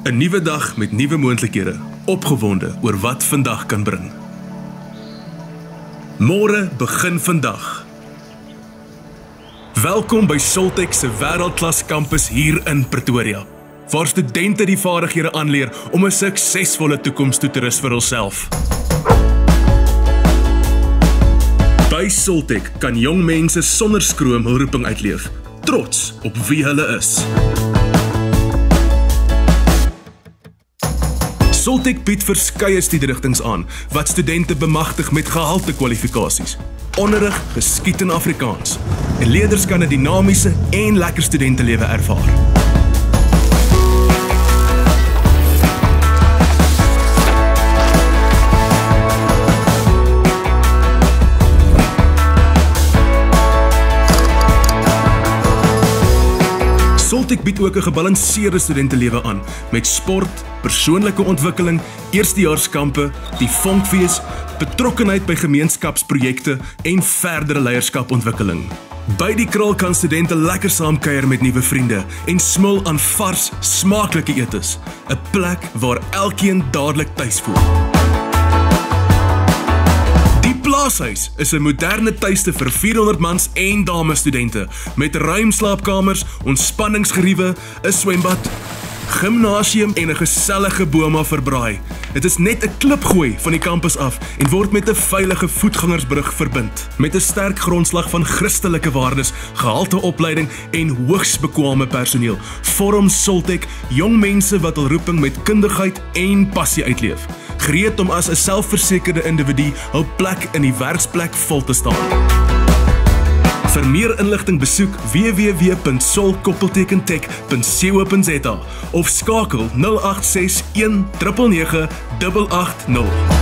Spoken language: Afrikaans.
'n nuwe dag met nuwe moontlikhede, opgewonde oor wat vandag kan bring. Môre begin vandag. Welkom by Soltech se wêreldklas kampus hier in Pretoria, waar studente die vaardighede aanleer om 'n suksesvolle toekoms toe te rus vir hulself. By Soltech kan jong mense sonder skroom hul roeping uitleef, trots op wie hulle is. Soltech bied verskeie studierigtings aan wat studente bemagtig met gehalte kwalifikasies. Onderrig geskied in Afrikaans en leerders kan 'n dinamiese en lekker studentelewe ervaar. Soltech bied ook 'n gebalanseerde studentelewe aan met sport, persoonlike ontwikkeling, eerstejaarskampe, die vonkfees, betrokkenheid by gemeenskapsprojekte en verdere leierskapontwikkeling. By die kraal kan studente lekker saamkuier met nuwe vriende en smil aan vars, smaaklike etes, 'n plek waar elkeen dadelik tuis voel. Plaashuis is 'n moderne tuiste vir 400 mans en dames studente met ruim slaapkamers, ontspanningsgeriewe, 'n swembad, gimnasium en 'n gesellige boma vir braai. Dit is net 'n klipgooi van die kampus af en word met 'n veilige voetgangersbrug verbind. Met 'n sterk grondslag van Christelike waardes, gehalte opleiding en hoogs bekwame personeel, vorm Soltech jong mense wat hul roeping met kundigheid en passie uitleef, gereed om as 'n selfversekerde individu hul plek in die werksplek vol te staan. Vir meer inligting besoek www.sol-tech.co.za of skakel 086 199 880.